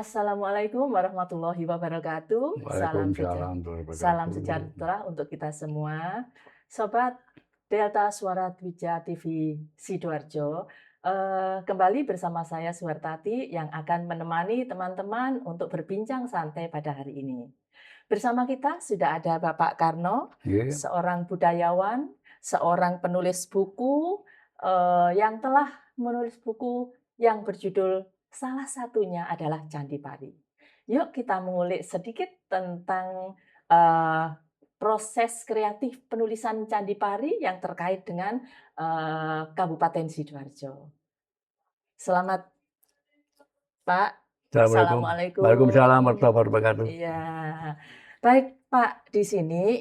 Assalamualaikum warahmatullahi wabarakatuh. Waalaikumsalam Salam sejahtera untuk kita semua. Sobat Delta Suara Dwija TV Sidoarjo, kembali bersama saya Suhartati yang akan menemani teman-teman untuk berbincang santai pada hari ini. Bersama kita sudah ada Bapak Karno, seorang budayawan, seorang penulis buku yang telah menulis buku yang berjudul salah satunya adalah Candi Pari. Yuk kita mengulik sedikit tentang proses kreatif penulisan Candi Pari yang terkait dengan Kabupaten Sidoarjo. Selamat Pak. Assalamualaikum. Waalaikumsalam warahmatullahi wabarakatuh. Iya. Baik Pak, di sini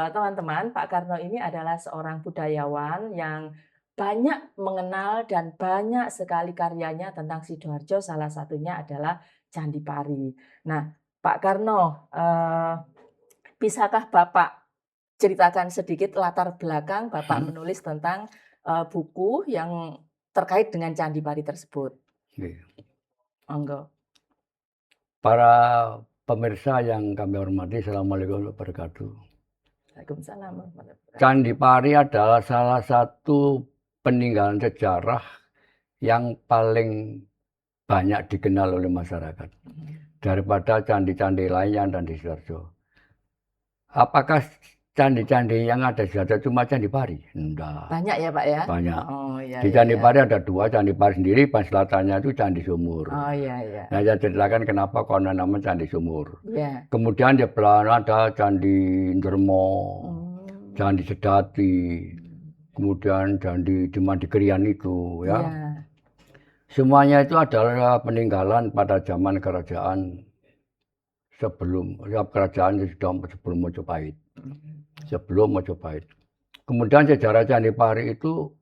teman-teman, Pak Karno ini adalah seorang budayawan yang banyak mengenal dan banyak sekali karyanya tentang Sidoarjo, salah satunya adalah Candi Pari. Nah, Pak Karno, bisakah Bapak ceritakan sedikit latar belakang Bapak menulis tentang buku yang terkait dengan Candi Pari tersebut? Monggo. Para pemirsa yang kami hormati, Assalamualaikum warahmatullahi wabarakatuh. Waalaikumsalam. Candi Pari adalah salah satu peninggalan sejarah yang paling banyak dikenal oleh masyarakat daripada candi-candi lainnya dan di Sidoarjo. Apakah candi-candi yang ada di Sidoarjo cuma Candi Pari? Enggak. Banyak ya Pak ya? Banyak. Oh, iya, di Candi Pari ada dua, Candi Pari sendiri, pas selatannya itu Candi Sumur. Oh iya iya. Nah, saya ceritakan kenapa konon nama Candi Sumur. Iya. Kemudian di belakang ada Candi Indermo, Candi Sedati, kemudian Candi Mandikerian itu, ya. Semuanya itu adalah peninggalan pada zaman kerajaan sebelum Majapahit. Sebelum Majapahit. Kemudian sejarah Candi Pari itu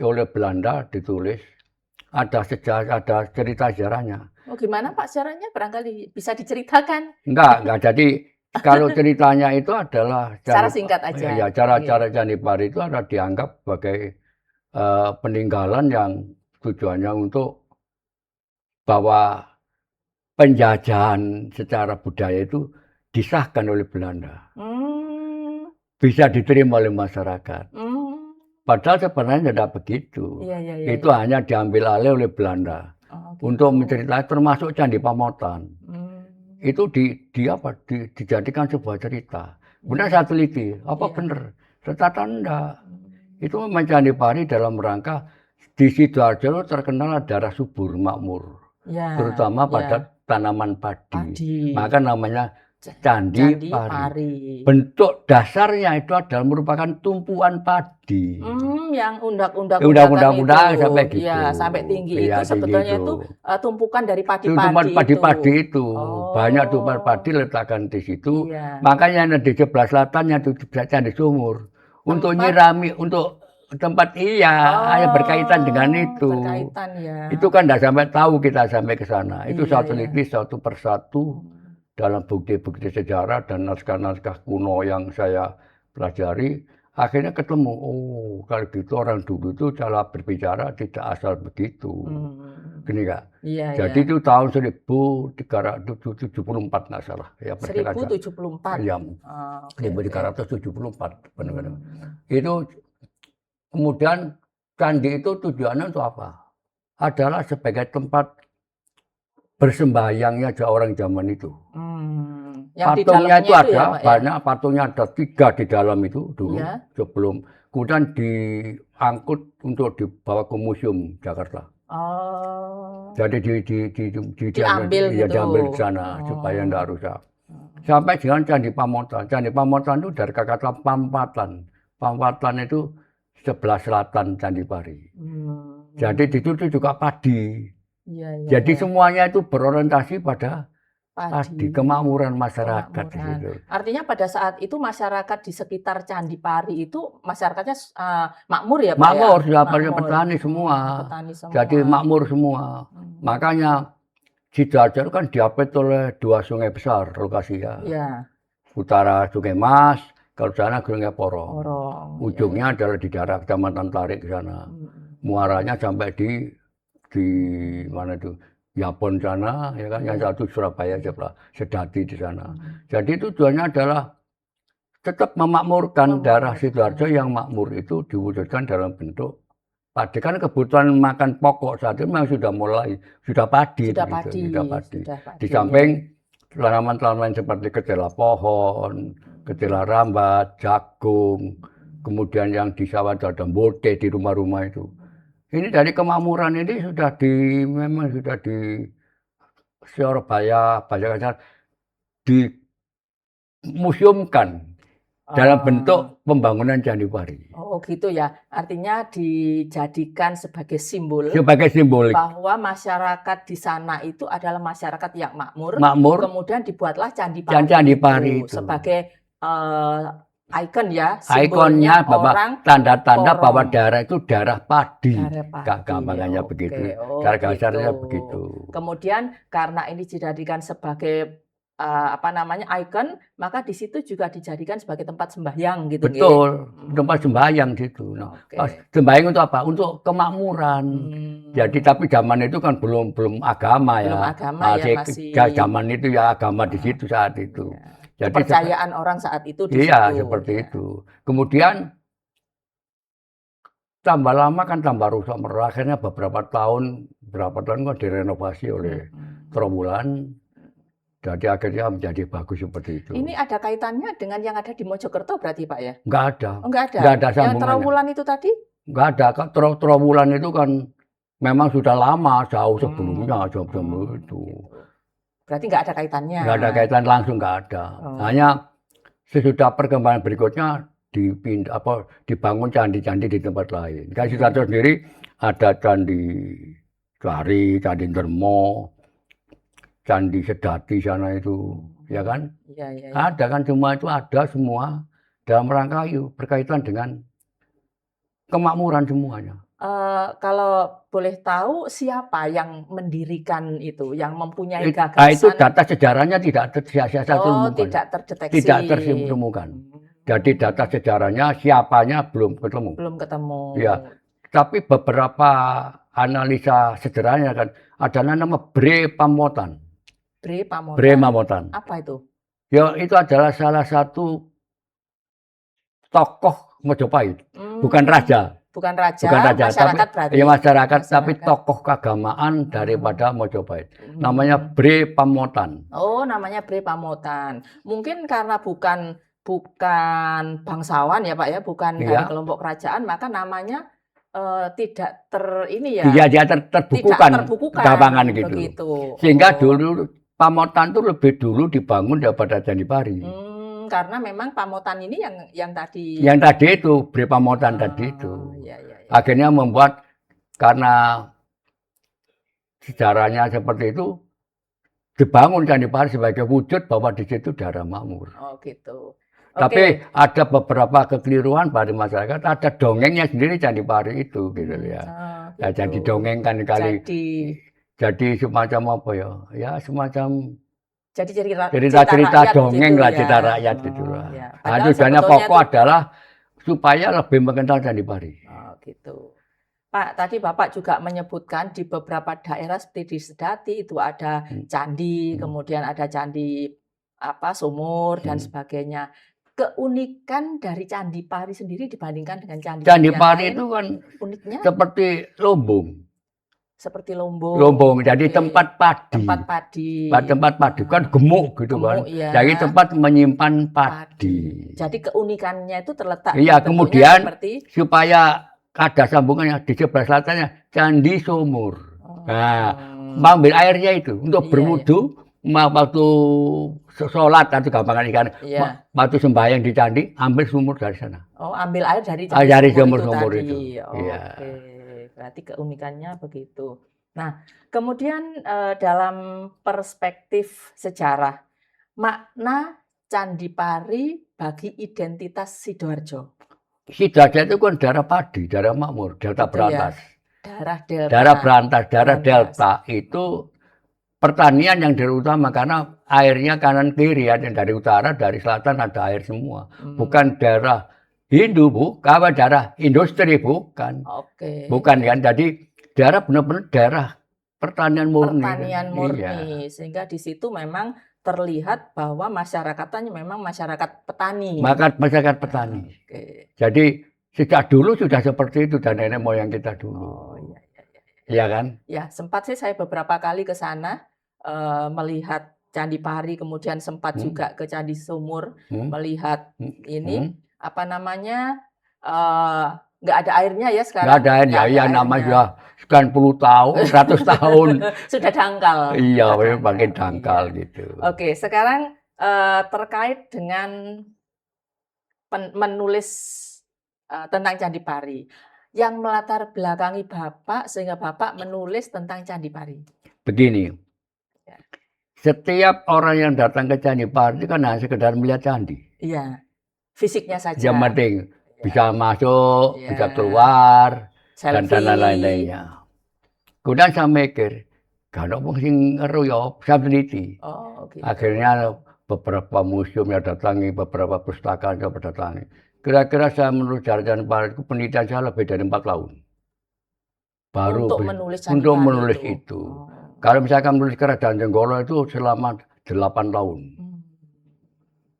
oleh Belanda ditulis, ada cerita sejarahnya. Oh gimana Pak sejarahnya? Barangkali bisa diceritakan? Enggak. Jadi kalau ceritanya itu adalah cara singkat aja. Ya, cara Candi Pari itu ada dianggap sebagai peninggalan yang tujuannya untuk bahwa penjajahan secara budaya itu disahkan oleh Belanda. Bisa diterima oleh masyarakat. Padahal sebenarnya tidak begitu. Itu hanya diambil alih oleh Belanda untuk menceritakan, termasuk Candi Pamotan. Itu dijadikan sebuah cerita. Benar saya teliti, apa benar? Ternyata enggak. Itu memang Candi Pari dalam rangka di Sidoarjo terkenal daerah subur makmur, terutama pada tanaman padi. Maka namanya Candi Pari. Bentuk dasarnya itu adalah merupakan tumpuan padi. Yang undak-undak sampai gitu. Ya, sampai tinggi itu sebetulnya itu tumpukan dari padi-padi tumpukan padi-padi itu. Banyak tumpukan padi letakkan di situ. Makanya di sebelah selatannya itu Candi Sumur. Untuk nyirami, untuk tempat hanya berkaitan dengan itu. Berkaitan ya. Itu kan tidak sampai tahu kita sampai ke sana. Itu saya teliti satu persatu dalam bukti-bukti sejarah dan naskah-naskah kuno yang saya pelajari. Akhirnya ketemu, oh kalau gitu orang dulu itu cara berbicara tidak asal begitu. Gini Kak. Jadi itu tahun 1374 nggak salah. Ya, 1074? Ya, 1374 benar-benar. Itu kemudian candi itu tujuannya untuk apa? Adalah sebagai tempat bersembahyangnya orang zaman itu. Patungnya itu ada banyak, patungnya ada 3 di dalam itu dulu sebelum kemudian diangkut untuk dibawa ke museum Jakarta. Oh, Jadi diambil ya gitu. diambil di sana supaya Oh. enggak rusak. Sampai dengan Candi Pamotan. Candi Pamotan itu dari kata Pampatan. Pampatan itu sebelah selatan Candi Pari. Jadi di situ juga padi. Iya, iya, Jadi iya. semuanya itu berorientasi pada Padi, kemakmuran masyarakat di kemakmuran. situ. Artinya pada saat itu masyarakat di sekitar Candi Pari itu masyarakatnya makmur ya, Pak ya? Makmur, siapa Makmur. petani semua. Petani semua. Jadi makmur semua. Makanya Sidoarjo kan diapit oleh 2 sungai besar lokasinya. Iya, Utara Sungai Mas, kalau sana Sungai Porong. Porong. Ujungnya adalah di daerah Kecamatan Tarik ke sana. Muaranya sampai di mana itu? Yapon sana, ya kan? Yang satu Surabaya, sebelah Sedati di sana. Jadi tujuannya adalah tetap memakmurkan daerah Sidoarjo yang makmur itu diwujudkan dalam bentuk padi. Kan kebutuhan makan pokok saat itu memang sudah mulai, sudah padi. Sudah begitu, padi. Di samping tanaman-tanaman seperti ketela pohon, ketela rambat, jagung, kemudian yang di sawah ada mbote di rumah-rumah itu. Ini dari kemakmuran ini memang sudah di Surabaya, Banjarnegara dimuseumkan dalam bentuk pembangunan Candi Pari. Oh gitu ya, artinya dijadikan sebagai simbol Simbolik. bahwa masyarakat di sana itu adalah masyarakat yang makmur. Kemudian dibuatlah Candi Pari, itu sebagai ikon ya, ikonnya bahwa tanda-tanda bahwa daerah itu daerah padi. Gampangannya begitu. Cara kasarnya begitu. Kemudian karena ini dijadikan sebagai ikon, maka di situ juga dijadikan sebagai tempat sembahyang gitu. Betul, tempat sembahyang situ. Nah, sembahyang untuk apa? Untuk kemakmuran. Jadi tapi zaman itu kan belum agama ya. Belum agama ya, masih. Zaman itu ya agama di situ saat itu. Jadi kepercayaan orang saat itu di situ. Iya, seperti itu. Kemudian tambah lama kan tambah rusak merah. Akhirnya berapa tahun kan direnovasi oleh Trowulan. Jadi akhirnya menjadi bagus seperti itu. Ini ada kaitannya dengan yang ada di Mojokerto berarti Pak ya? Enggak ada. Oh, enggak ada? Enggak ada sambungannya. Yang Trowulan itu tadi? Enggak ada. Trowulan itu kan memang sudah lama, jauh sebelumnya, jauh sebelum itu. Berarti enggak ada kaitannya? Enggak ada kaitan langsung, enggak ada. Hanya sesudah perkembangan berikutnya dibangun candi-candi di tempat lain. Kan Sidoarjo sendiri ada Candi Sari, Candi Dermo, Candi Sedati sana itu, ya kan? Iya. Ada kan, semua itu ada semua dalam rangka berkaitan dengan kemakmuran semuanya. Kalau boleh tahu siapa yang mendirikan itu, yang mempunyai gagasan? Itu data sejarahnya tidak terdeteksi. Tidak terdeteksi. Tidak ditemukan. Jadi data sejarahnya siapanya belum ketemu. Belum ketemu. Ya, tapi beberapa analisa sejarahnya kan ada nama Bre Pamotan. Bre Pamotan. Bre Pamotan. Apa itu? Ya, itu adalah salah satu tokoh Majapahit, bukan raja. Bukan raja, tapi, masyarakat berarti. Ya masyarakat, tapi tokoh keagamaan daripada Majapahit. Namanya Bre Pamotan. Oh, namanya Bre Pamotan. Mungkin karena bukan bangsawan ya Pak ya, bukan dari kelompok kerajaan, maka namanya tidak terbukukan gawangan gitu. Sehingga dulu Pamotan itu lebih dulu dibangun daripada Candi Pari. Karena memang Pamotan ini yang tadi. Yang tadi itu, Bre Pamotan tadi itu. Iya. Akhirnya membuat, karena sejarahnya seperti itu, dibangun Candi Pari sebagai wujud bahwa di situ daerah makmur. Oh gitu. Tapi ada beberapa kekeliruan pada masyarakat, ada dongengnya sendiri Candi Pari itu gitu ya. Gitu. Jadi dongeng kan kali. Jadi semacam apa ya? Ya semacam jadi cerita dongeng lah, cerita rakyat gitu lah. Nah, tujuannya pokok adalah supaya lebih mengenal Candi Pari. Oh gitu. Pak, tadi Bapak juga menyebutkan di beberapa daerah seperti di Sedati itu ada candi, kemudian ada candi sumur dan sebagainya. Keunikan dari Candi Pari sendiri dibandingkan dengan Candi Pari itu kan uniknya seperti Lombong. Seperti Lombong. Lombong, jadi tempat padi. Tempat padi kan gemuk gitu kan. Ya. Jadi tempat menyimpan padi. Jadi keunikannya itu terletak. Iya, kemudian supaya ada sambungannya di sebelah selatannya Candi Sumur. Oh. Nah, mengambil airnya itu untuk Iya, berwudu, waktu sholat atau gampangan ikan, iya. waktu sembahyang di candi, ambil sumur dari sana. Oh, ambil air dari Ah, Candi dari Sumur sumur-sumur tadi. itu. Iya. Oke, berarti keunikannya begitu. Nah, kemudian dalam perspektif sejarah, makna Candi Pari bagi identitas Sidoarjo. Sidoarjo itu kan daerah padi, daerah makmur, delta Gitu ya. berantas. Daerah delta. Daerah berantas, daerah Berantas. delta itu pertanian yang terutama karena airnya kanan kiri, ada yang dari utara, dari selatan ada air semua. Bukan daerah Hindu, bukan daerah industri, bukan. Oke. Bukan kan, jadi daerah benar-benar daerah pertanian murni. Pertanian murni, Iya. sehingga di situ memang terlihat bahwa masyarakatnya memang masyarakat petani. Maka masyarakat petani. Oke. Jadi sejak dulu sudah seperti itu dan nenek moyang kita dulu. Oh iya, iya, iya. Iya kan? Ya, sempat sih saya beberapa kali ke sana melihat Candi Pari, kemudian sempat juga ke Candi Sumur melihat ini apa namanya nggak ada airnya ya sekarang. Nggak ada airnya, ya namanya sudah sekian puluh tahun, 100 tahun. Sudah dangkal. Iya, Sudah makin dangkal, dangkal iya. gitu. Oke, sekarang terkait dengan menulis tentang Candi Pari. Yang melatar belakangi Bapak sehingga Bapak menulis tentang Candi Pari. Begini, Ya. setiap orang yang datang ke Candi Pari itu kan hanya sekedar melihat candi. Iya, fisiknya saja. Yang penting Ya. bisa masuk, Ya. bisa keluar, dan Selfie. lain-lainnya. Kemudian saya mikir, kalau wong sing ngeru ya, saya teliti. Oh, gitu. Akhirnya beberapa museum yang datangi, beberapa pustakaan yang datangi. Kira-kira saya menulis Candi Pari itu penelitian saya lebih dari 4 tahun. Baru Untuk menulis Candi untuk Pari menulis itu. Oh. Kalau misalkan menulis Kerajaan Jenggolo itu selama 8 tahun.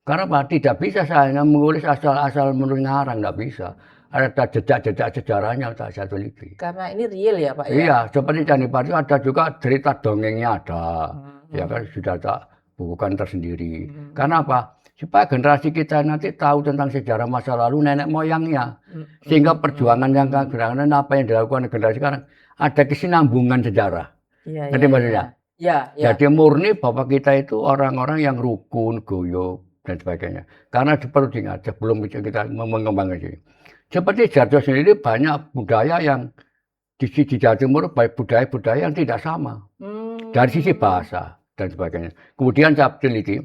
Karena apa? Tidak bisa saya menulis asal-asal menulis ngarang, nggak bisa. Ada jejak-jejak sejarahnya saya teliti. Karena ini real ya Pak ya? Iya, seperti Candi Pari ada juga cerita dongengnya ada. Ya kan sudah tak bukukan tersendiri. Karena apa? Supaya generasi kita nanti tahu tentang sejarah masa lalu nenek moyangnya. Sehingga perjuangan yang kegerangan apa yang dilakukan generasi sekarang ada kesinambungan sejarah. Iya, Ngerti maksudnya? Ya, ya. Jadi murni bahwa kita itu orang-orang yang rukun, goyo, dan sebagainya. Karena perlu diingat sebelum kita mengembangkan ini. Seperti Sidoarjo sendiri banyak budaya yang di Jawa Timur, baik budaya-budaya yang tidak sama. Dari sisi bahasa dan sebagainya. Kemudian saya teliti,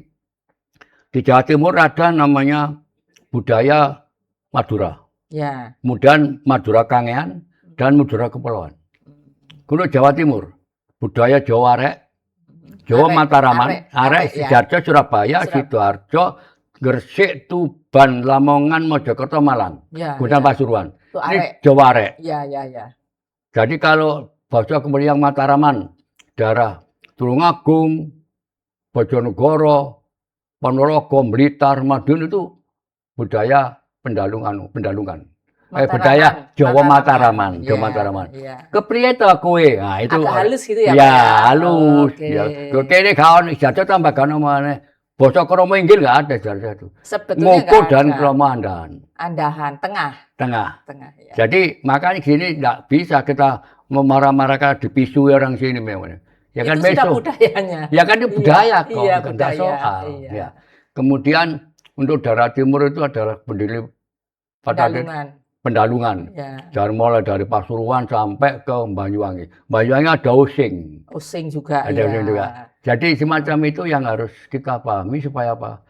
di Jawa Timur ada namanya budaya Madura. Ya. Kemudian Madura Kangean dan Madura Kepulauan. Kemudian Jawa Timur, budaya Jawa Arek, Jawa Mataraman, Arek, Sidoarjo, Surabaya, Sidoarjo, Gresik, Tuban, Lamongan, Mojokerto, Malang. Kemudian Pasuruan. Ini Jawa Arek. Ya, ya, ya. Jadi kalau bahasa kemudian Mataraman, daerah Tulungagung, Bojonegoro, Ponorogo, Blitar, Madiun itu budaya pendalungan. Budaya Jawa Mataraman, Jawa Mataraman. Kepriye to kowe? Nah, itu agak halus gitu ya, ya, Pak? halus. Oke. Ya. Kene kawan Sidoarjo tambah gano maneh. Basa kromo inggil enggak ada Sidoarjo itu. Sebetulnya Ngoko dan kromo andahan. Andahan, tengah. Tengah. Ya. Jadi makanya gini enggak bisa kita memarah-marahkan dipisui orang sini memang. Ya kan itu sudah budayanya. Ya kan itu budaya kok, iya, enggak soal. Iya. Ya. Kemudian untuk daerah timur itu adalah pendalungan. Ya. Mulai dari Pasuruan sampai ke Banyuwangi. Banyuwangi ada Osing. Osing juga. Ada Osing juga. Jadi semacam itu yang harus kita pahami supaya apa?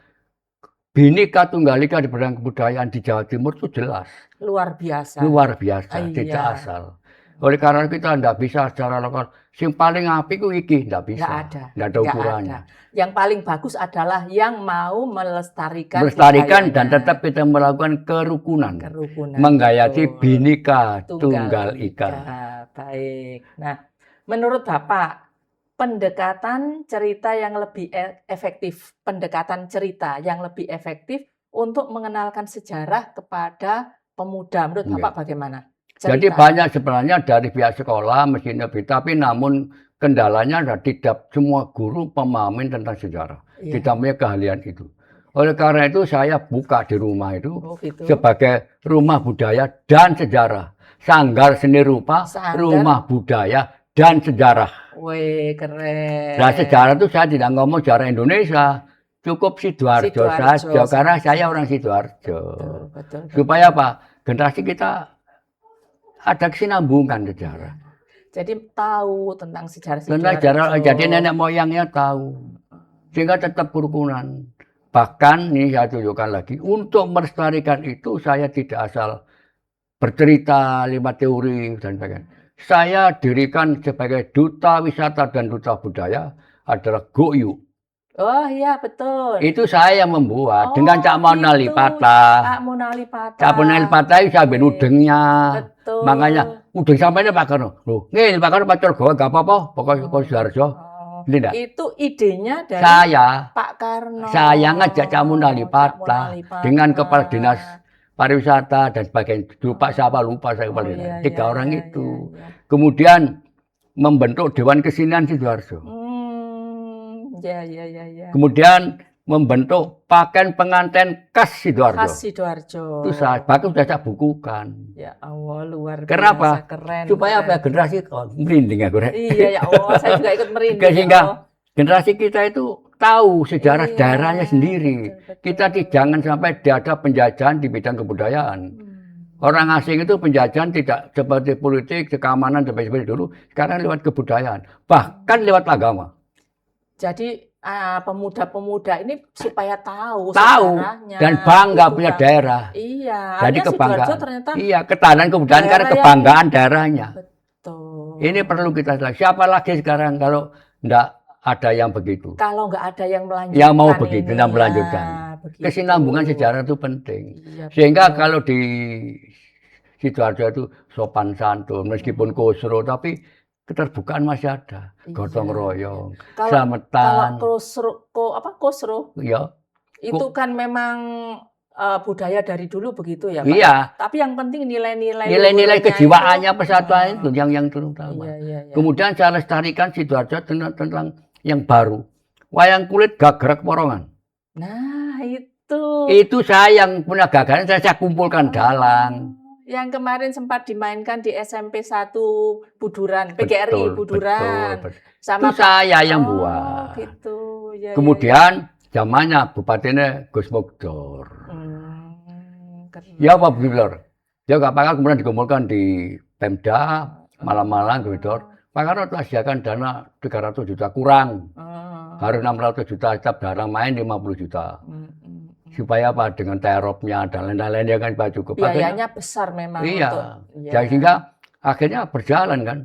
Bhinneka Tunggal Ika di bidang kebudayaan di Jawa Timur itu jelas. Luar biasa. Luar biasa, tidak asal. Oleh karena kita tidak bisa secara lokal. Yang paling apik itu iki, tidak bisa. Tidak ada ukurannya. Yang paling bagus adalah yang mau melestarikan. Dan tetap kita melakukan kerukunan. Menggayati Bhinneka Tunggal Ika. Baik. Nah, menurut Bapak, pendekatan cerita yang lebih efektif, untuk mengenalkan sejarah kepada pemuda, menurut Bapak bagaimana? Jadi banyak sebenarnya dari pihak sekolah mestinya, tapi namun kendalanya tidak semua guru pemahamin tentang sejarah. Tidak punya keahlian itu. Oleh karena itu saya buka di rumah itu sebagai rumah budaya dan sejarah. Sanggar Seni Rupa, Sanggar. Rumah Budaya dan Sejarah. Wih, keren. Nah, sejarah itu saya tidak ngomong sejarah Indonesia, cukup Sidoarjo saja, karena saya orang Sidoarjo. Betul. Supaya apa? Generasi kita ada kesinambungan sejarah. Jadi tahu tentang sejarah Tentang Sidoarjo. sejarah, jadi nenek moyangnya tahu, sehingga tetap kerukunan. Bahkan ini saya tunjukkan lagi, untuk melestarikan itu saya tidak asal bercerita lewat teori dan sebagainya. Saya dirikan sebagai duta wisata dan duta budaya adalah Goyu. Oh iya betul. Itu saya yang membuat dengan Cak gitu. Mona Lipata. Cak Mona Lipata. Cak Mona Lipata itu sampai udengnya. Betul. Makanya udeng sampainya Pak Karno. Loh, nih Pak Karno Pacul Goa enggak apa-apa, pokoknya Sidoarjo. Itu idenya dari Saya. Pak Karno. Saya ngajak Cak Mona Lipata dengan Kepala Dinas Pariwisata dan sebagainya. Pak siapa lupa saya kepala dinas. Tiga orang itu. Kemudian membentuk Dewan Kesenian Sidoarjo. Ya. Kemudian membentuk pakaian pengantin khas Sidoarjo. Khas Sidoarjo. Itu saya bahkan sudah saya bukukan. Ya Allah, luar biasa. Kenapa? Keren. Supaya apa? Generasi merinding aku. Iya ya Allah, saya juga ikut merinding. Sehingga generasi kita itu tahu sejarah daerahnya sendiri. Betul. Kita jangan sampai ada penjajahan di bidang kebudayaan. Orang asing itu penjajahan tidak seperti politik, keamanan, seperti dulu. Sekarang lewat kebudayaan. Bahkan lewat agama. Jadi pemuda-pemuda ini supaya tahu sejarahnya, dan bangga punya daerah. Iya. Jadi kebanggaan. Ternyata iya, ketahanan kebudayaan karena kebanggaan daerahnya. Betul. Ini perlu kita lihat. Siapa lagi sekarang kalau enggak ada yang begitu? Kalau enggak ada yang melanjutkan. Yang mau begitu, yang melanjutkan. Begitu. Kesinambungan sejarah itu penting. Iya, sehingga kalau di Sidoarjo itu sopan santun, meskipun kusro, tapi keterbukaan masih ada. Gotong royong, selamatan. Kalau kusro, ya. Itu kan memang budaya dari dulu begitu ya Pak? Iya. Tapi yang penting nilai-nilai. Nilai-nilai kejiwaannya persatuan itu yang terutama. Iya. Kemudian saya lestarikan Sidoarjo tentang yang baru. Wayang kulit Gagrag Porongan. Nah itu. Itu saya yang punya gagasan, saya kumpulkan dalang. Yang kemarin sempat dimainkan di SMP 1 Buduran, PGRI Buduran. Betul. Sama itu saya yang buat. Gitu. Ya, kemudian zamannya bupatinya Gus Mogdor. Ya Pak Bugdor. Ya Pak Karno kemudian dikumpulkan di Pemda, malam-malam Bugdor. Pak Karno telah sediakan dana 300 juta kurang. Harus 600 juta, setiap dalang main 50 juta. Supaya apa? Dengan teropnya dan lain-lainnya kan Pak cukup. Biayanya besar memang. Iya. Jadi sehingga akhirnya berjalan kan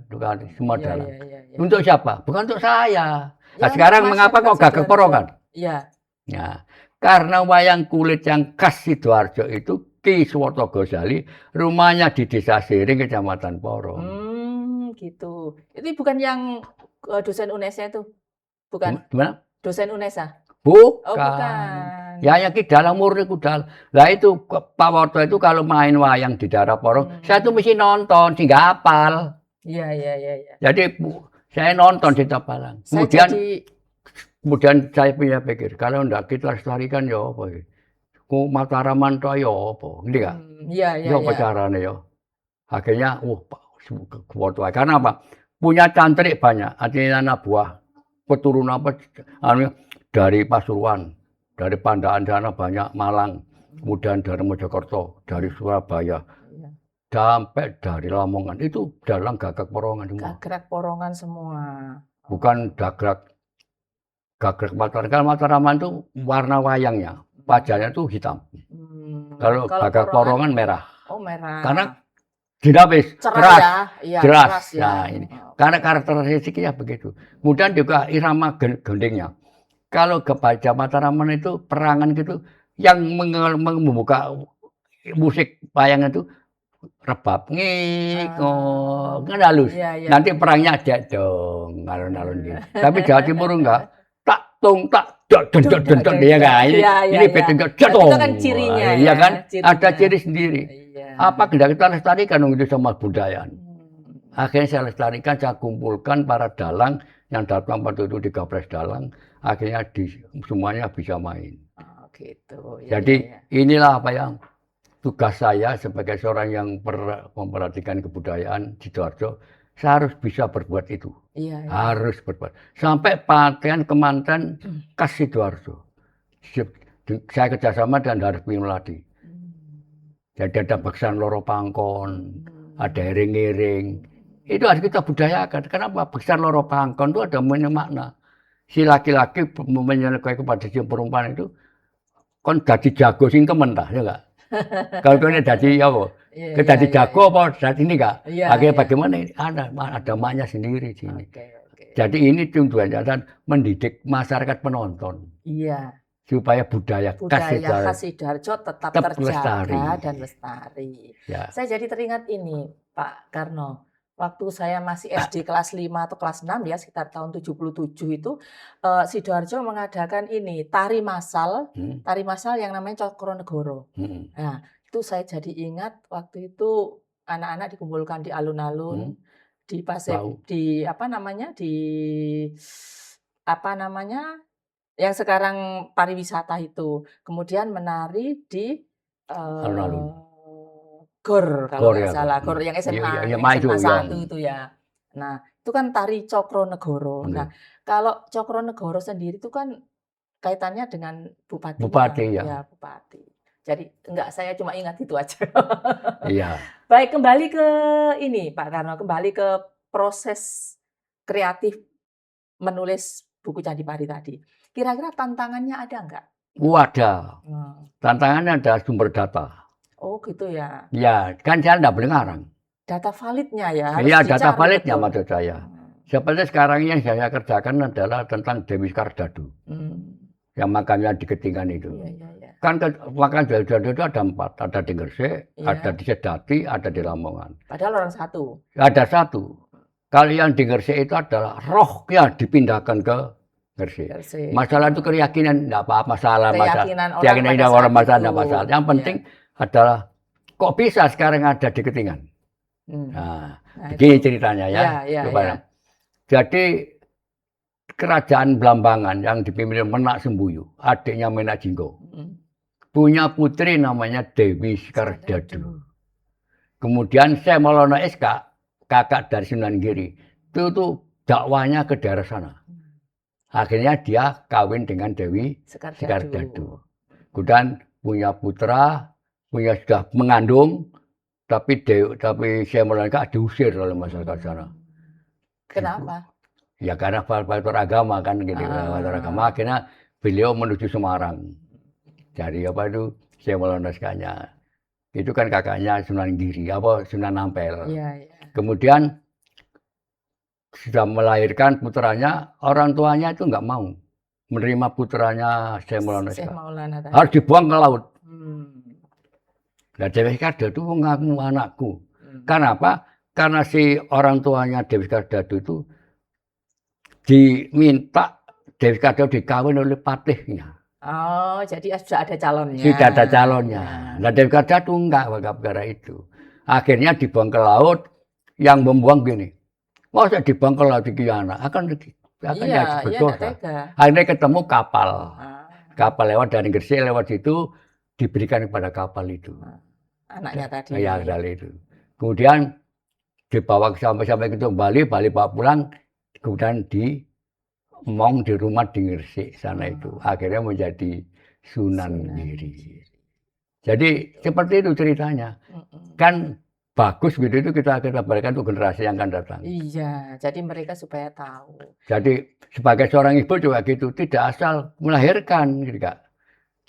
semua dalang. Untuk siapa? Bukan untuk saya. Nah, sekarang mengapa kok Gagrag Porongan? Iya. Nah, karena wayang kulit yang khas Sidoarjo itu Ki Suwoto Gosali, rumahnya di Desa Siring, Kecamatan Porong. Gitu. Itu bukan yang dosen UNESA itu? Bukan? Gimana? Dosen UNESA? Bukan. Oh, bukan. Ya, yang Ki Dalang murni Kudal. Lah itu Pak Woto itu kalau main wayang di daerah Porong, saya tuh mesti nonton, sehingga hafal. Iya. Jadi saya nonton di Tapalang. Kemudian saya punya pikir, kalau enggak kita lestarikan ya apa? Ku Mataraman to ya apa? Ngerti enggak? Iya. Ya apa caranya ya? Akhirnya, Woto. Karena apa? Punya cantrik banyak. Artinya anak buah keturunan apa? Dari Pasuruan, dari Pandaan sana banyak, Malang, kemudian dari Mojokerto, dari Surabaya, sampai dari Lamongan. Itu dalang Gagrag Porongan semua. Gagrag Porongan semua. Bukan Gagrag Mataram. Kalau Mataraman itu warna wayangnya, wajahnya itu hitam. Kalau Gagrag Porongan merah. Oh, merah. Karena dinamis, keras. Jelas. Nah, ini. Karena karakteristiknya begitu. Kemudian juga irama gendingnya. Kalau kebaca Mataraman itu perangan gitu, yang membuka musik wayang itu rebab kan halus. Nanti perangnya ada dong, alun-alun gitu. Tapi Jawa Timur enggak. Tak tung tak dot ya kan. Ini beda jatuh. Itu kan cirinya. Iya kan? Ada ciri sendiri. Apa kita lestarikan itu sama budaya. Akhirnya saya lestarikan, saya kumpulkan para dalang yang datang pada itu 13 dalang. Akhirnya semuanya bisa main. Oh, gitu. Jadi inilah apa yang tugas saya sebagai seorang yang memperhatikan kebudayaan Sidoarjo, saya harus bisa berbuat itu. Iya, iya. Harus berbuat. Sampai pakaian kemanten khas Sidoarjo. Saya kerjasama dengan Harfi Melati. Jadi ada beksan loro pangkon, ada iring-iring. Itu harus kita budayakan. Kenapa? Beksan loro pangkon itu ada makna. Si laki-laki menyelesaikan kepada si perempuan itu, kon jadi jago sing temen dah, ya enggak? Kalau kau jadi apa? Iya, Kita jadi iya, jago iya. apa saat ini enggak? Iya, Akhirnya iya. bagaimana? Ada maknya sendiri di sini. Oke, oke. Jadi ini tujuannya dan mendidik masyarakat penonton Iya, supaya budaya khas budaya Sidoarjo khas Sidoarjo tetap tetap terjaga lestari. dan lestari. Ya. Saya jadi teringat ini, Pak Karno. Waktu saya masih SD kelas 5 atau kelas 6 ya, sekitar tahun 77 itu, Sidoarjo mengadakan ini, tari massal yang namanya Cokronegoro. Nah, itu saya jadi ingat waktu itu anak-anak dikumpulkan di alun-alun, di yang sekarang pariwisata itu. Kemudian menari di Alun-alun. GOR kalau Gor nggak ya, salah, Gor. GOR yang SMA, Ya, yang maju SMA yang 1 itu ya. Nah, itu kan tari Cokronegoro. Nah, kalau Cokronegoro sendiri itu kan kaitannya dengan bupatinya. Bupati ya. Ya, bupati. Jadi enggak, saya cuma ingat itu aja. Iya. Baik, kembali ke ini Pak Karno, kembali ke proses kreatif menulis buku Candi Pari tadi. Kira-kira tantangannya ada enggak? Ada. Tantangannya ada sumber data. Oh gitu ya. Ya, kan saya enggak boleh ngarang. Data validnya ya, harus Iya, dicari data validnya betul. maksud saya. Seperti sekarang yang saya kerjakan adalah tentang Dewi Skardado. Yang makamnya di Ketingan itu. Iya. Kan makam Dewi Skardado itu ada 4. Ada di Gresik, ada di Sedati, ada di Lamongan. Padahal orang satu. Ada 1. Kalau yang di Gresik itu adalah roh yang dipindahkan ke Gresik. Masalah itu keyakinan, enggak apa-apa masalah. Keyakinan orang masalah. Yang penting adalah kok bisa sekarang ada di Ketingan. Nah, begini ceritanya ya. Iya. Jadi kerajaan Blambangan yang dipimpin Menak Sembuyu, adiknya Menak Jinggo, punya putri namanya Dewi Skardado. Kemudian Syekh Maulana SK, kakak dari Sunan Giri, itu dakwahnya ke daerah sana. Akhirnya dia kawin dengan Dewi Skardado. Kemudian punya putra, sudah mengandung, tapi Syekh Maulana SK diusir oleh masyarakat sana. Kenapa? Ya karena faktor agama kan gitu, faktor agama. Akhirnya beliau menuju Semarang. Dari Syekh Maulana SK-nya. Itu kan kakaknya Sunan Giri, Sunan Ampel. Iya. Kemudian sudah melahirkan putranya, orang tuanya itu nggak mau menerima putranya Syekh Maulana SK. Harus dibuang ke laut. Nah, Dewi Skardado itu mengaku anakku. Kenapa? Karena si orang tuanya Dewi Skardado itu diminta Dewi Skardado dikawin oleh patihnya. Oh, jadi sudah ada calonnya. Sudah ada calonnya. Nah, Dewi Skardado enggak perkara itu. Akhirnya dibuang ke laut, yang membuang gini. Masa dibuang ke laut iki anak akan jadi berdosa. Akhirnya ketemu kapal. Kapal lewat dari Gresik, lewat situ diberikan kepada kapal itu. Anaknya tadi. Ya, dari itu. Kemudian dibawa sampai ke Bali bawa pulang, kemudian diomong di rumah di Gresik sana itu. Akhirnya menjadi Sunan Giri. Jadi seperti itu ceritanya. Kan bagus gitu itu kita berikan untuk generasi yang akan datang. Iya, jadi mereka supaya tahu. Jadi sebagai seorang ibu juga gitu, tidak asal melahirkan gitu Kak.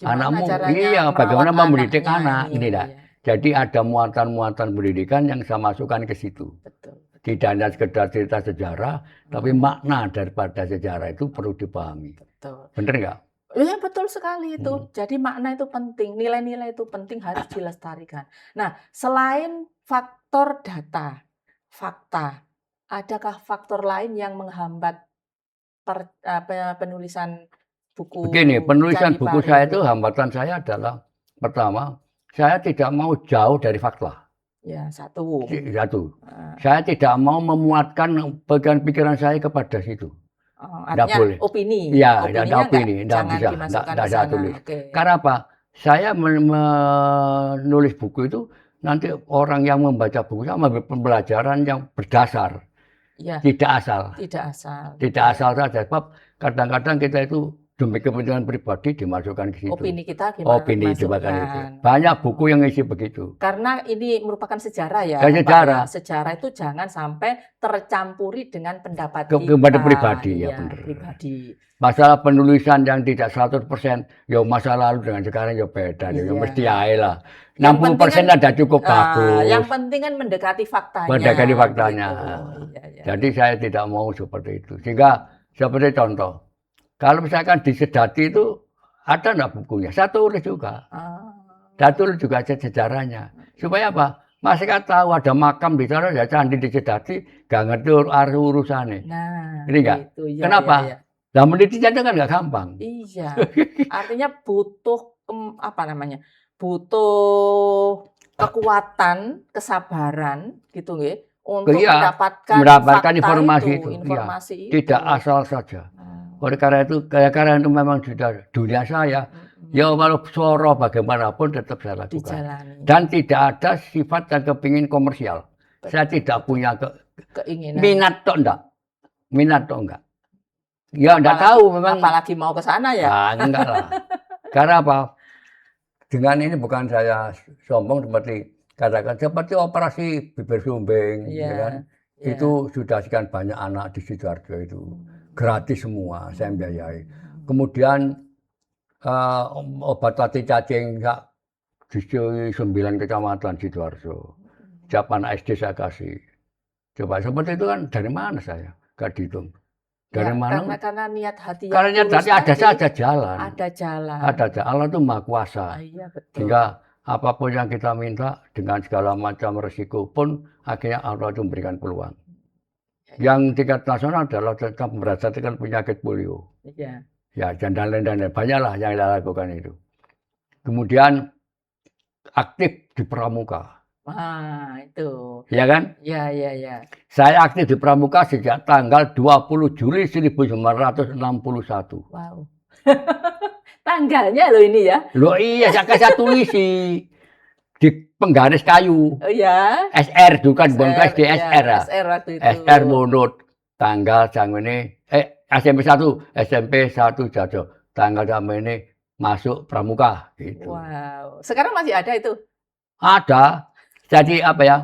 Anakmu, iya, bagaimana mendidik anak, ini dah. Jadi ada muatan-muatan pendidikan yang saya masukkan ke situ. Betul. Tidak hanya sekedar cerita sejarah, tapi makna daripada sejarah itu perlu dipahami. Betul. Bener nggak? Iya, betul sekali itu. Jadi makna itu penting, nilai-nilai itu penting, harus dilestarikan. Nah, selain faktor data, fakta, adakah faktor lain yang menghambat penulisan buku? Begini, penulisan buku saya itu hambatan saya adalah pertama, saya tidak mau jauh dari fakta. Ya, satu. Saya tidak mau memuatkan bagian pikiran saya kepada situ. Artinya boleh. Opini. Iya, ada opini, tidak bisa, tidak tulis. Karena apa? saya menulis buku itu nanti orang yang membaca buku saya mengambil pembelajaran yang berdasar, Ya, tidak asal. tidak asal. Tidak asal saja, sebab kadang-kadang kita itu demi kepentingan pribadi dimasukkan ke situ. Opini kita gimana Opini dimasukkan itu. dimasukkan. Banyak buku yang isi begitu. Karena ini merupakan sejarah ya, Dan Pak, sejarah. ya. Sejarah itu jangan sampai tercampuri dengan pendapat Kepada kita. pribadi, ya Iya, benar. pribadi. Masalah penulisan yang tidak 100%, ya masa lalu dengan sekarang ya beda, ya Iya. mesti aja lah. Yang 60% penting ada cukup bagus. Yang penting kan mendekati faktanya. Mendekati faktanya. Gitu. Iya. Jadi saya tidak mau seperti itu. Sehingga seperti contoh, kalau misalkan di Sedati itu ada enggak bukunya? Saya tulis juga. Saya tulis juga sejarahnya. Supaya apa? Masyarakat tahu ada makam di sana, ada candi di Sedati, nggak ngerti urusannya. Nah, Ini enggak? gitu. Ya, Kenapa? Ya. Nah, meneliti saja kan nggak gampang. Iya. Artinya butuh apa namanya? Butuh kekuatan, kesabaran gitu nggih untuk Iya, mendapatkan mendapatkan fakta informasi itu, itu, iya. informasi itu. Tidak asal saja. Oleh karena itu memang sudah dunia saya. Ya kalau soro bagaimanapun tetap saya lakukan. Dijalani. Dan tidak ada sifat dan kepingin komersial. Saya tidak punya keinginan. minat tok enggak. Minat tok enggak. Ya enggak tahu memang. Apalagi mau ke sana ya. Nah, enggak lah. Karena apa? Dengan ini bukan saya sombong seperti katakan seperti operasi bibir sumbing, Iya, ya kan? iya. Itu sudah sekian banyak anak di Sidoarjo itu gratis semua, saya biayai. Kemudian obat latih cacing di 9 kecamatan Sidoarjo. Setiap anak SD saya kasih. Coba seperti itu kan dari mana saya? Gak dihitung. Dari Ya, mana? karena niat hati yang Karena niat tulus hati ada tadi, saja jalan. Ada jalan. Ada jalan. Allah itu Maha Kuasa. Iya, betul. Sehingga apapun yang kita minta dengan segala macam resiko pun akhirnya Allah itu memberikan peluang. Yang tingkat nasional adalah tentang pemberantasan penyakit polio. Iya. Ya, dan lain-lain. Banyaklah yang kita lakukan itu. Kemudian aktif di Pramuka. Wah, itu. Ya kan? Ya, ya, ya. Saya aktif di Pramuka sejak tanggal 20 Juli 1961. Wow. Tanggalnya loh ini ya. Loh iya, saya tulis di penggaris kayu. Oh ya. SR itu kan bukan SR, di ya, SR. SR waktu itu. SR Munut tanggal jam ini SMP 1 Jatuh tanggal jam ini masuk Pramuka gitu. Wow. Sekarang masih ada itu? Ada. Jadi apa ya?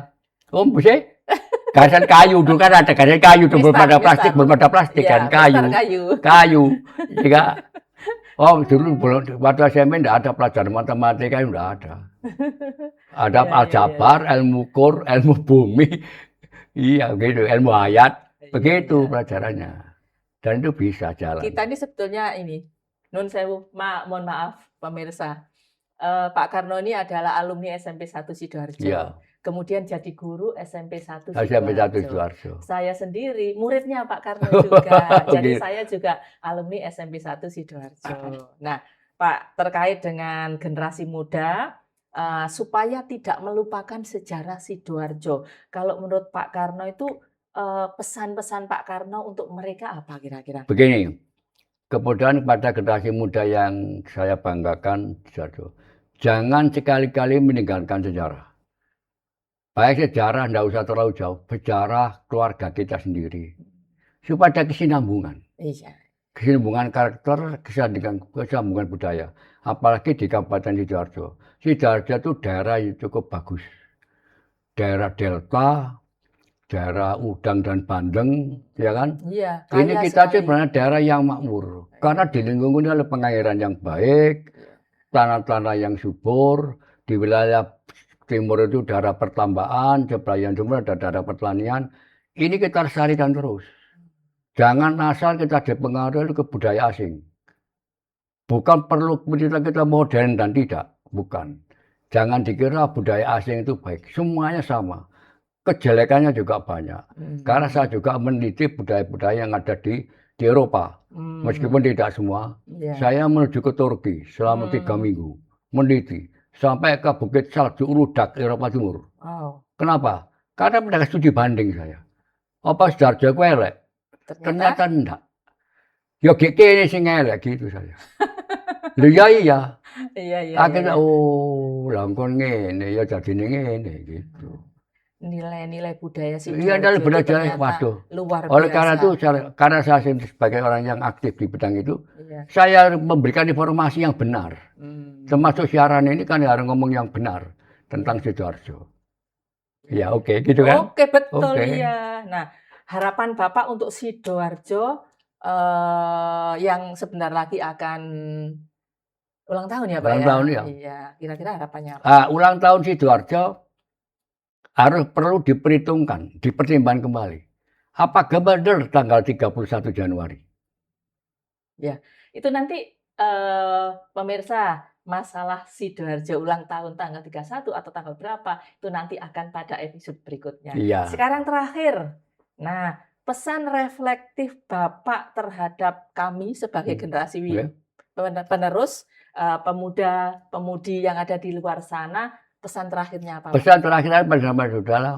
Bisa garisan kayu dulu kan ada garisan kayu itu belum ada plastik Ya, kan kayu. Kayu. Jika dulu waktu SMP enggak ada pelajaran matematika, enggak ada. Ada Ya, aljabar, ilmu kur, ilmu bumi. Iya, gitu, ilmu ayat. Begitu pelajarannya. Dan itu bisa jalan. Kita ini sebetulnya ini, Nun Sewu, mohon maaf pemirsa. Pak Karno ini adalah alumni SMP 1 Sidoarjo. Iya. Kemudian jadi guru SMP 1 SMP 1 Sidoarjo. Sidoarjo. Saya sendiri muridnya Pak Karno juga. Jadi Gitu. saya juga alumni SMP 1 Sidoarjo. Nah, Pak, terkait dengan generasi muda, supaya tidak melupakan sejarah Sidoarjo. Kalau menurut Pak Karno itu pesan-pesan Pak Karno untuk mereka apa kira-kira? Begini, kemudian pada generasi muda yang saya banggakan, jangan sekali-kali meninggalkan sejarah. Baik sejarah, tidak usah terlalu jauh, sejarah keluarga kita sendiri. Supaya ada kesinambungan. Iya. Kesinambungan karakter, kesinambungan budaya. Apalagi di Kabupaten Sidoarjo. Sidoarjo itu daerah yang cukup bagus. Daerah delta, daerah Udang dan Bandeng, ya kan? Iya, Ini kaya kita sekali. sebenarnya daerah yang makmur. Karena dilingkungi oleh pengairan yang baik, tanah-tanah yang subur, di wilayah timur itu daerah pertambangan, sebelah timur ada daerah pertanian. Ini kita lestarikan terus. Jangan asal kita dipengaruhi ke budaya asing. Bukan perlu kita modern dan tidak, bukan. Jangan dikira budaya asing itu baik, semuanya sama. Kejelekannya juga banyak. Karena saya juga meneliti budaya-budaya yang ada di Eropa. Meskipun tidak semua. Iya. Saya menuju ke Turki selama 3 minggu. Meneliti. Sampai ke Bukit Salju Uludag, Eropa Timur. Oh, Kenapa? Karena mereka studi banding saya. Apa Sidoarjo ku elek? Ternyata enggak. Ya gini sing elek gitu saya. Lho ya iya. Iya, iya, iya, Akhirnya iya. oh lah kon ngene ya jadine ngene gitu. Nilai-nilai budaya Iya dalam Sidoarjo itu belajar ternyata waduh. luar Oleh karena itu biasa. karena saya sebagai orang yang aktif di bidang itu, Iya. saya memberikan informasi yang benar. Hmm. Termasuk siaran ini kan harus ngomong yang benar tentang Iya, Sidoarjo. iya, Ya iya. oke gitu kan? Oke, betul Oke. iya. Nah, harapan Bapak untuk Sidoarjo yang sebentar lagi akan ulang tahun ya, Pak Ulang ya? tahun ya. Iya, kira-kira harapannya apa? Ulang tahun Sidoarjo harus perlu diperhitungkan, dipertimbangkan kembali. Apakah benar tanggal 31 Januari? Ya, itu nanti pemirsa masalah Sidoarjo ulang tahun tanggal 31 atau tanggal berapa itu nanti akan pada episode berikutnya. Iya. Sekarang terakhir. Nah, pesan reflektif Bapak terhadap kami sebagai generasi Ya. penerus pemuda-pemudi yang ada di luar sana, pesan terakhirnya apa, Pak? Pesan terakhir bersama saudara,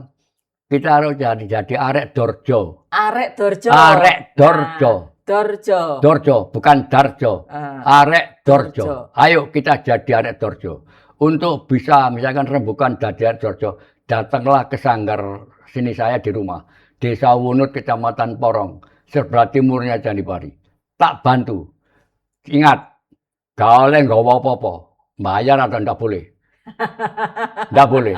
kita harus jadi arek Dorjo. Arek Dorjo. Arek Dorjo. Nah, Dorjo. Dorjo, bukan Darjo. Arek Dorjo. Dorjo. Ayo kita jadi arek Dorjo. Untuk bisa misalkan rembukan jadi arek Dorjo, datanglah ke sanggar sini saya di rumah. Desa Wunut, Kecamatan Porong, sebelah timurnya Candipari. Tak bantu. Ingat, gak oleh nggawa apa-apa. Bayar atau ndak boleh. Ndak boleh.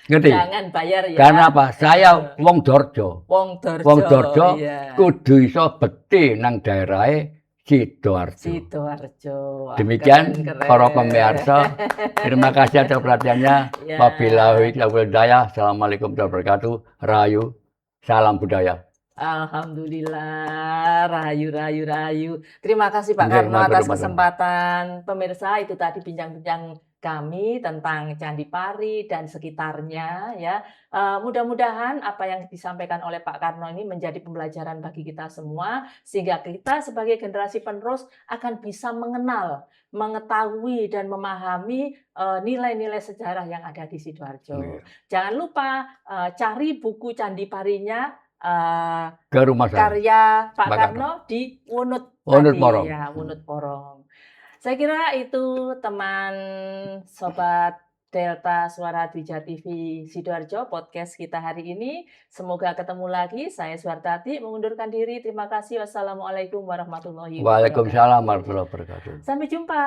Ngerti? Jangan bayar ya. Karena apa? Saya wong Dorjo. Wong Dorjo. Wong Dorjo Iya. kudu iso bekti nang daerahe Sidoarjo. Sidoarjo. Wah, Demikian keren, para keren. pemirsa. Terima kasih atas perhatiannya. Ya. Wabillahi taufiq hidayah. Assalamualaikum warahmatullahi wabarakatuh. Rahayu. Salam budaya. Alhamdulillah, rahayu, rahayu, rahayu. Terima kasih Pak Nggih, Karno matur, atas matur. kesempatan. Pemirsa, itu tadi bincang-bincang kami tentang Candi Pari dan sekitarnya ya. Mudah-mudahan apa yang disampaikan oleh Pak Karno ini menjadi pembelajaran bagi kita semua sehingga kita sebagai generasi penerus akan bisa mengenal, mengetahui dan memahami nilai-nilai sejarah yang ada di Sidoarjo. Nggih. Jangan lupa cari buku Candi Parinya Ke rumah saya. karya Pak Pak Karno di Wunut Wunut tadi, Porong. ya, Wunut Porong. Saya kira itu teman sobat Delta Suara Dwija TV Sidoarjo podcast kita hari ini. Semoga ketemu lagi. Saya Suwartati mengundurkan diri. Terima kasih. Wassalamualaikum warahmatullahi wabarakatuh. Waalaikumsalam warahmatullahi wabarakatuh. Sampai jumpa.